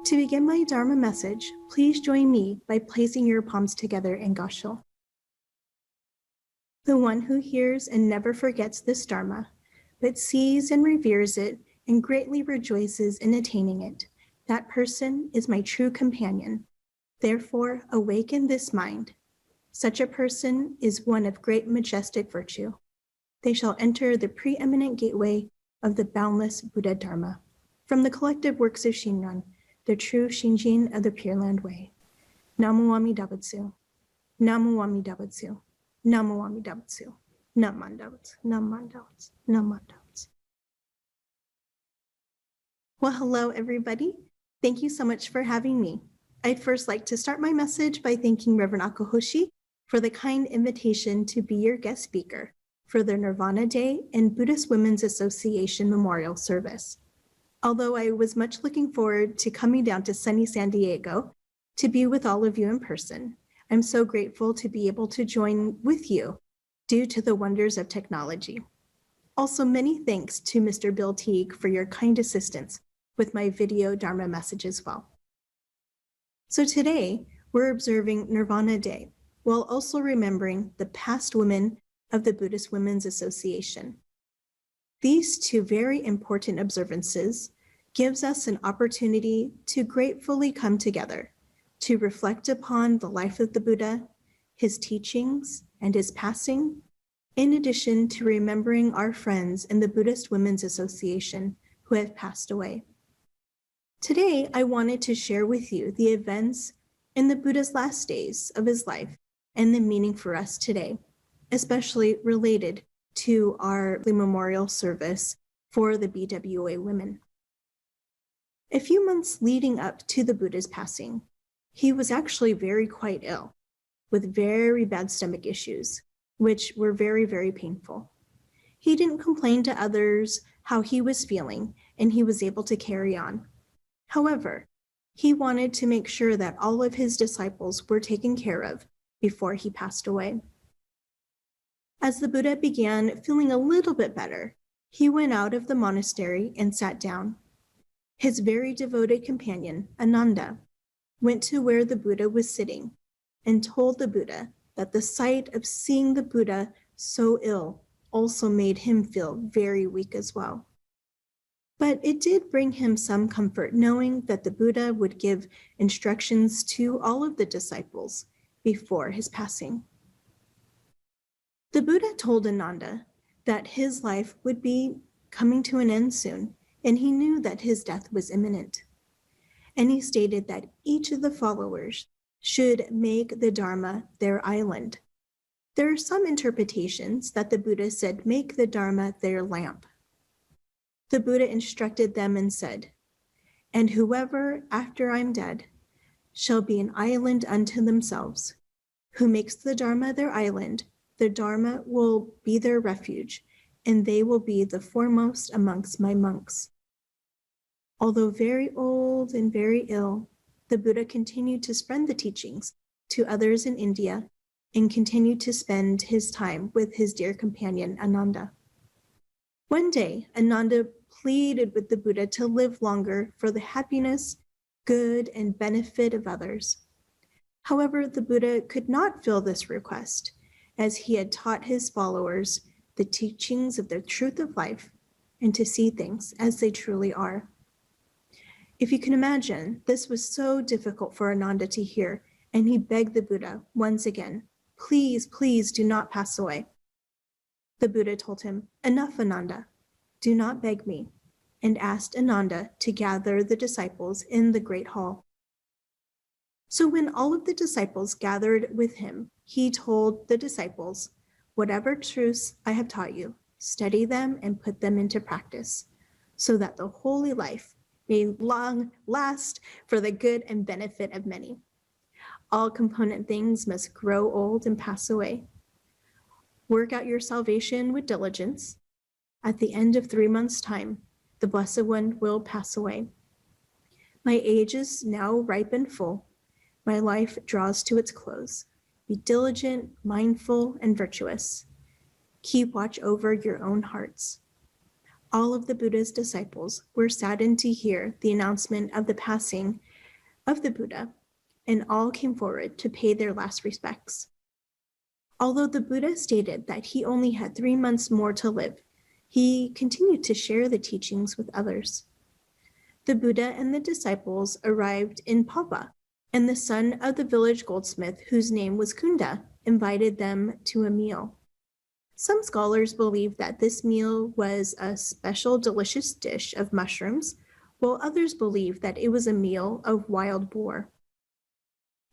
To begin my Dharma message, please join me by placing your palms together in Gassho. The one who hears and never forgets this Dharma, but sees and reveres it and greatly rejoices in attaining it, that person is my true companion. Therefore, awaken this mind. Such a person is one of great majestic virtue. They shall enter the preeminent gateway of the boundless Buddha Dharma. From the collective works of Shinran, the true Shinjin of the Pure Land Way. Namo Amida Butsu. Namo Amida Butsu. Namo Amida Butsu. Namandavats. Namandavats. Namandavats. Well, hello, everybody. Thank you so much for having me. I'd first like to start my message by thanking Reverend Akahoshi for the kind invitation to be your guest speaker for the Nirvana Day and Buddhist Women's Association Memorial Service. Although I was much looking forward to coming down to sunny San Diego to be with all of you in person, I'm so grateful to be able to join with you due to the wonders of technology. Also, many thanks to Mr. Bill Teague for your kind assistance with my video Dharma message as well. So today, we're observing Nirvana Day, while also remembering the past women of the Buddhist Women's Association. These two very important observances gives us an opportunity to gratefully come together to reflect upon the life of the Buddha, his teachings, and his passing, in addition to remembering our friends in the Buddhist Women's Association who have passed away. Today, I wanted to share with you the events in the Buddha's last days of his life and the meaning for us today, especially related to our memorial service for the BWA women. A few months leading up to the Buddha's passing, he was actually quite ill with very bad stomach issues, which were very, very painful. He didn't complain to others how he was feeling, and he was able to carry on. However, he wanted to make sure that all of his disciples were taken care of before he passed away. As the Buddha began feeling a little bit better, he went out of the monastery and sat down. His very devoted companion, Ananda, went to where the Buddha was sitting and told the Buddha that the sight of seeing the Buddha so ill also made him feel very weak as well. But it did bring him some comfort knowing that the Buddha would give instructions to all of the disciples before his passing. The Buddha told Ananda that his life would be coming to an end soon, and he knew that his death was imminent. And he stated that each of the followers should make the Dharma their island. There are some interpretations that the Buddha said, make the Dharma their lamp. The Buddha instructed them and said, and whoever after I'm dead shall be an island unto themselves, who makes the Dharma their island, the Dharma will be their refuge, and they will be the foremost amongst my monks. Although very old and very ill, the Buddha continued to spread the teachings to others in India and continued to spend his time with his dear companion, Ananda. One day, Ananda pleaded with the Buddha to live longer for the happiness, good, and benefit of others. However, the Buddha could not fill this request, as he had taught his followers the teachings of the truth of life and to see things as they truly are. If you can imagine, this was so difficult for Ananda to hear, and he begged the Buddha once again, please, please do not pass away. The Buddha told him, enough, Ananda, do not beg me, and asked Ananda to gather the disciples in the great hall. So when all of the disciples gathered with him, he told the disciples, whatever truths I have taught you, study them and put them into practice, so that the holy life may long last for the good and benefit of many. All component things must grow old and pass away. Work out your salvation with diligence. At the end of 3 months' time, the Blessed One will pass away. My age is now ripe and full. My life draws to its close. Be diligent, mindful, and virtuous. Keep watch over your own hearts. All of the Buddha's disciples were saddened to hear the announcement of the passing of the Buddha, and all came forward to pay their last respects. Although the Buddha stated that he only had 3 months more to live, he continued to share the teachings with others. The Buddha and the disciples arrived in Papa, and the son of the village goldsmith, whose name was Kunda, invited them to a meal. Some scholars believe that this meal was a special delicious dish of mushrooms, while others believe that it was a meal of wild boar.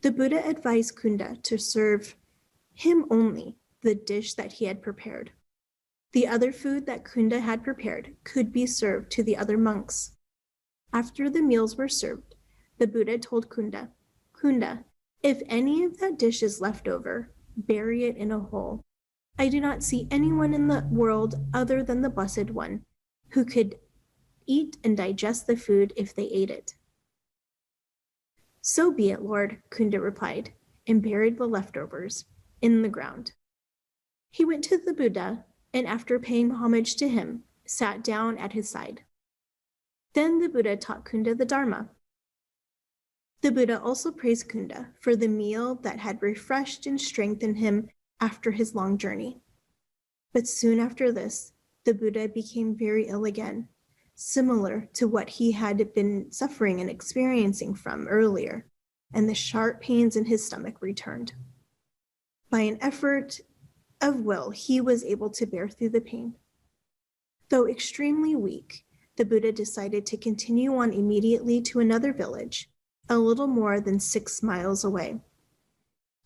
The Buddha advised Kunda to serve him only the dish that he had prepared. The other food that Kunda had prepared could be served to the other monks. After the meals were served, the Buddha told Kunda, "Kunda, if any of that dish is left over, bury it in a hole. I do not see anyone in the world other than the Blessed One who could eat and digest the food if they ate it." "So be it, Lord," Kunda replied, and buried the leftovers in the ground. He went to the Buddha, and after paying homage to him, sat down at his side. Then the Buddha taught Kunda the Dharma. The Buddha also praised Kunda for the meal that had refreshed and strengthened him after his long journey. But soon after this, the Buddha became very ill again, similar to what he had been suffering and experiencing from earlier, and the sharp pains in his stomach returned. By an effort of will, he was able to bear through the pain. Though extremely weak, the Buddha decided to continue on immediately to another village, a little more than 6 miles away.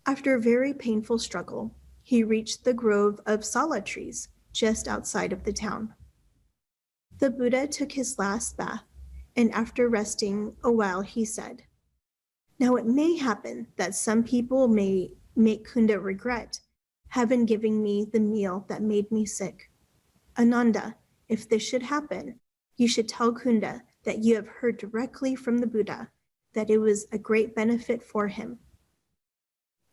After a very painful struggle, he reached the grove of sala trees just outside of the town. The Buddha took his last bath, and after resting a while, he said, "Now it may happen that some people may make Kunda regret having given me the meal that made me sick. Ananda, if this should happen, you should tell Kunda that you have heard directly from the Buddha that it was a great benefit for him.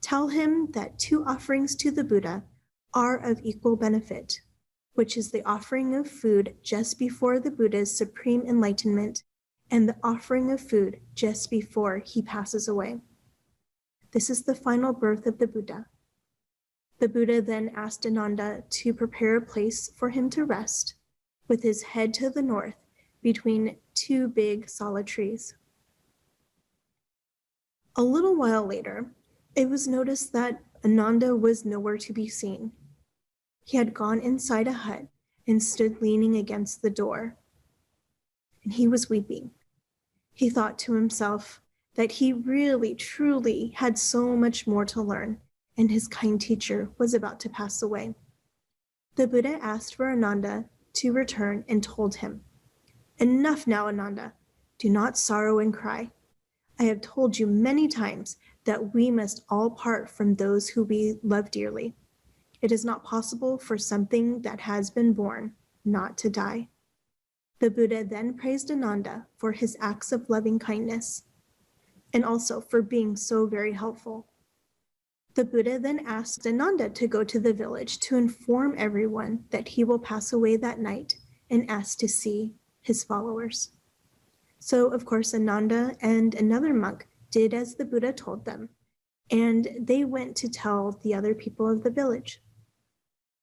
Tell him that 2 offerings to the Buddha are of equal benefit, which is the offering of food just before the Buddha's supreme enlightenment and the offering of food just before he passes away. This is the final birth of the Buddha." The Buddha then asked Ananda to prepare a place for him to rest, with his head to the north between 2 big sala trees. A little while later, it was noticed that Ananda was nowhere to be seen. He had gone inside a hut and stood leaning against the door, and he was weeping. He thought to himself that he really, truly had so much more to learn, and his kind teacher was about to pass away. The Buddha asked for Ananda to return and told him, "Enough now, Ananda. Do not sorrow and cry. I have told you many times that we must all part from those who we love dearly. It is not possible for something that has been born not to die." The Buddha then praised Ananda for his acts of loving kindness, and also for being so very helpful. The Buddha then asked Ananda to go to the village to inform everyone that he will pass away that night and ask to see his followers. So, of course, Ananda and another monk did as the Buddha told them, and they went to tell the other people of the village.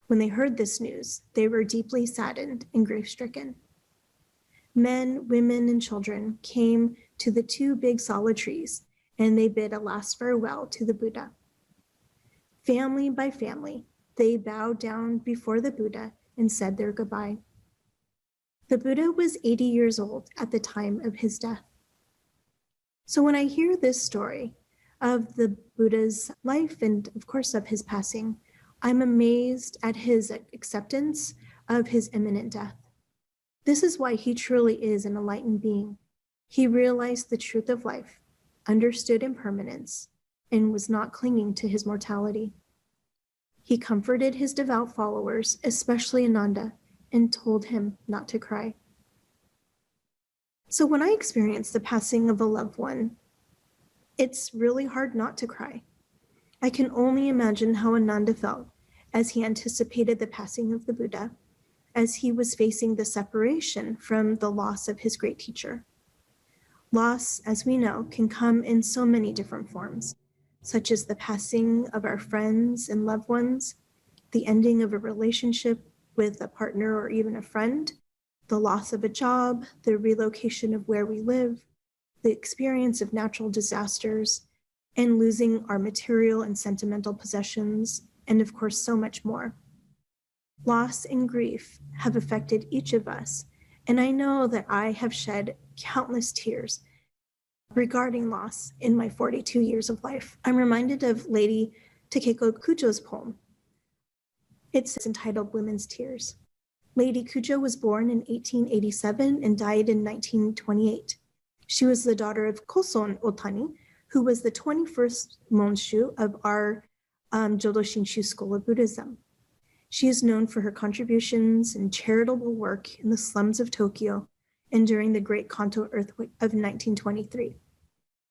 When they heard this news, they were deeply saddened and grief-stricken. Men, women, and children came to the 2 big sala trees, and they bid a last farewell to the Buddha. Family by family, they bowed down before the Buddha and said their goodbye. The Buddha was 80 years old at the time of his death. So when I hear this story of the Buddha's life and, of course, of his passing, I'm amazed at his acceptance of his imminent death. This is why he truly is an enlightened being. He realized the truth of life, understood impermanence, and was not clinging to his mortality. He comforted his devout followers, especially Ananda, and told him not to cry. So when I experience the passing of a loved one, it's really hard not to cry. I can only imagine how Ananda felt as he anticipated the passing of the Buddha, as he was facing the separation from the loss of his great teacher. Loss, as we know, can come in so many different forms, such as the passing of our friends and loved ones, the ending of a relationship with a partner or even a friend, the loss of a job, the relocation of where we live, the experience of natural disasters, and losing our material and sentimental possessions, and of course, so much more. Loss and grief have affected each of us, and I know that I have shed countless tears regarding loss in my 42 years of life. I'm reminded of Lady Takeko Kujo's poem. It's entitled Women's Tears. Lady Kujo was born in 1887 and died in 1928. She was the daughter of Koson Otani, who was the 21st Monshu of our Jodo Shinshu school of Buddhism. She is known for her contributions and charitable work in the slums of Tokyo and during the Great Kanto earthquake of 1923.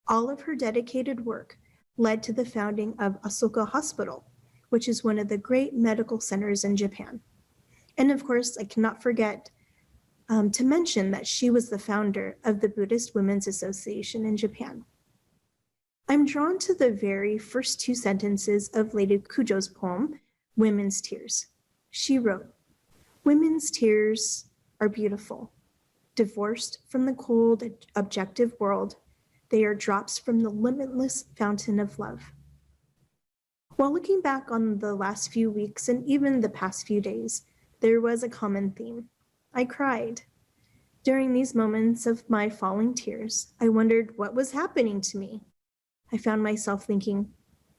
All of her dedicated work led to the founding of Asoka Hospital, which is one of the great medical centers in Japan. And of course, I cannot forget to mention that she was the founder of the Buddhist Women's Association in Japan. I'm drawn to the very first two sentences of Lady Kujo's poem, Women's Tears. She wrote, "Women's tears are beautiful. Divorced from the cold, objective world, they are drops from the limitless fountain of love." While looking back on the last few weeks and even the past few days, there was a common theme. I cried. During these moments of my falling tears, I wondered what was happening to me. I found myself thinking,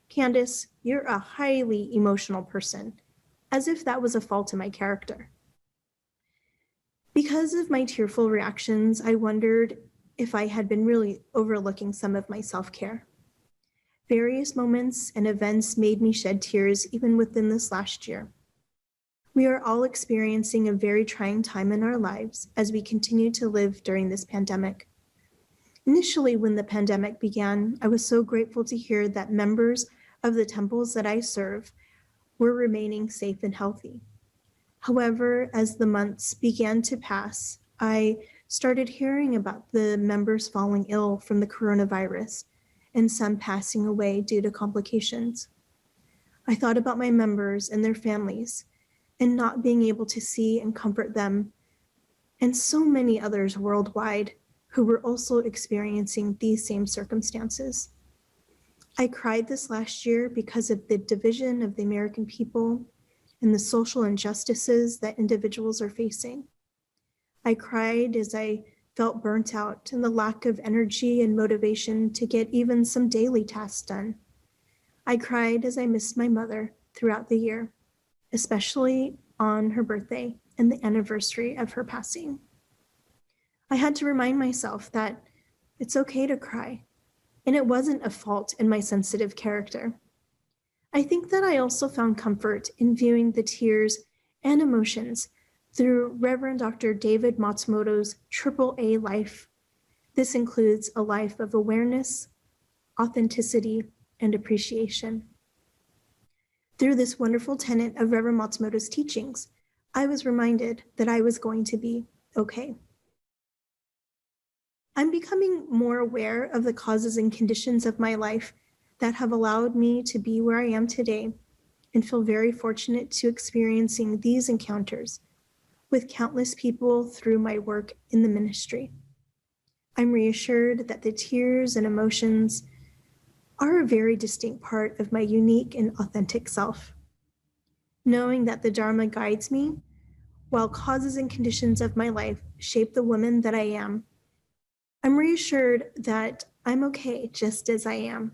Candice, you're a highly emotional person, as if that was a fault in my character. Because of my tearful reactions, I wondered if I had been really overlooking some of my self-care. Various moments and events made me shed tears even within this last year. We are all experiencing a very trying time in our lives as we continue to live during this pandemic. Initially, when the pandemic began, I was so grateful to hear that members of the temples that I serve were remaining safe and healthy. However, as the months began to pass, I started hearing about the members falling ill from the coronavirus and some passing away due to complications. I thought about my members and their families and not being able to see and comfort them, and so many others worldwide who were also experiencing these same circumstances. I cried this last year because of the division of the American people and the social injustices that individuals are facing. I cried as I felt burnt out and the lack of energy and motivation to get even some daily tasks done. I cried as I missed my mother throughout the year, especially on her birthday and the anniversary of her passing. I had to remind myself that it's okay to cry, and it wasn't a fault in my sensitive character. I think that I also found comfort in viewing the tears and emotions through Reverend Dr. David Matsumoto's AAA life. This includes a life of awareness, authenticity, and appreciation. Through this wonderful tenet of Reverend Matsumoto's teachings, I was reminded that I was going to be okay. I'm becoming more aware of the causes and conditions of my life that have allowed me to be where I am today, and feel very fortunate to experiencing these encounters with countless people through my work in the ministry. I'm reassured that the tears and emotions are a very distinct part of my unique and authentic self. Knowing that the Dharma guides me, while causes and conditions of my life shape the woman that I am, I'm reassured that I'm okay just as I am.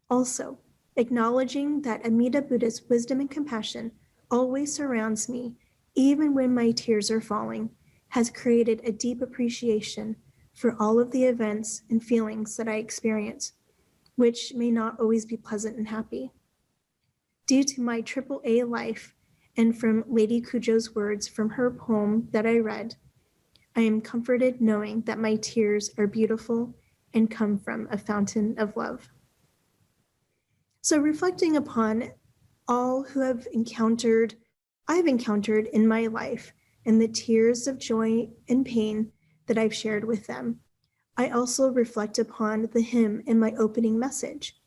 Also, acknowledging that Amida Buddha's wisdom and compassion always surrounds me, even when my tears are falling, has created a deep appreciation for all of the events and feelings that I experience, which may not always be pleasant and happy. Due to my AAA life and from Lady Kujo's words from her poem that I read, I am comforted knowing that my tears are beautiful and come from a fountain of love. So reflecting upon all who I've encountered in my life and the tears of joy and pain that I've shared with them, I also reflect upon the hymn in my opening message,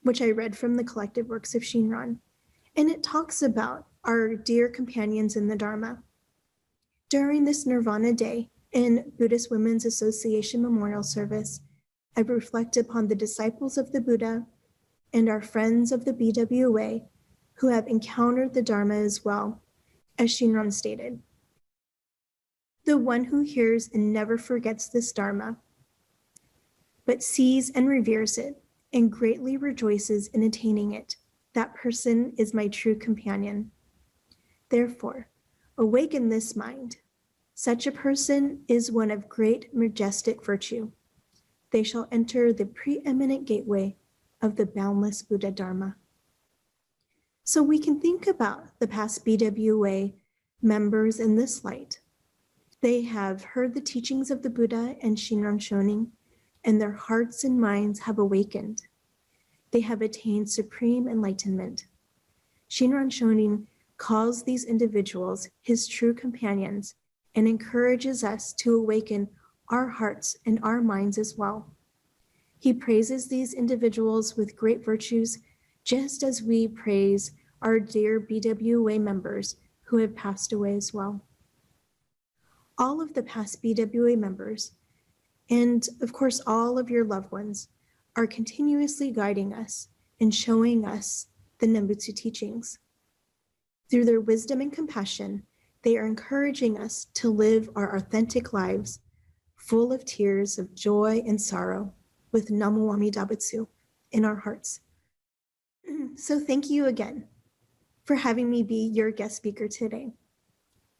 which I read from the collected works of Shinran, and it talks about our dear companions in the Dharma. During this Nirvana Day in Buddhist Women's Association Memorial Service, I reflect upon the disciples of the Buddha and our friends of the BWA who have encountered the Dharma as well, as Shinran stated. The one who hears and never forgets this Dharma, but sees and reveres it and greatly rejoices in attaining it, that person is my true companion. Therefore, awaken this mind. Such a person is one of great majestic virtue. They shall enter the preeminent gateway of the boundless Buddha Dharma. So we can think about the past BWA members in this light. They have heard the teachings of the Buddha and Shinran Shonin, and their hearts and minds have awakened. They have attained supreme enlightenment. Shinran Shonin calls these individuals his true companions and encourages us to awaken our hearts and our minds as well. He praises these individuals with great virtues, just as we praise our dear BWA members who have passed away as well. All of the past BWA members, and of course all of your loved ones, are continuously guiding us and showing us the Nembutsu teachings. Through their wisdom and compassion, they are encouraging us to live our authentic lives, full of tears of joy and sorrow, with Namu Amida Butsu in our hearts. So thank you again for having me be your guest speaker today.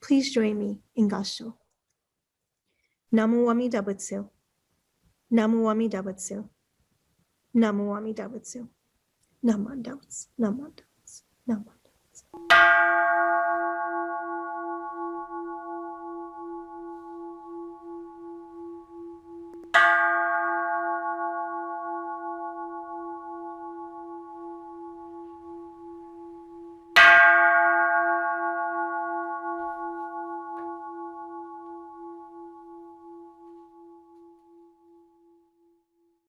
Please join me in Gassho. Namu Amida Butsu. Namu Amida Butsu. Namu Amida Butsu. Namu Amida Butsu. Namu Amida Butsu. Namu Amida Butsu.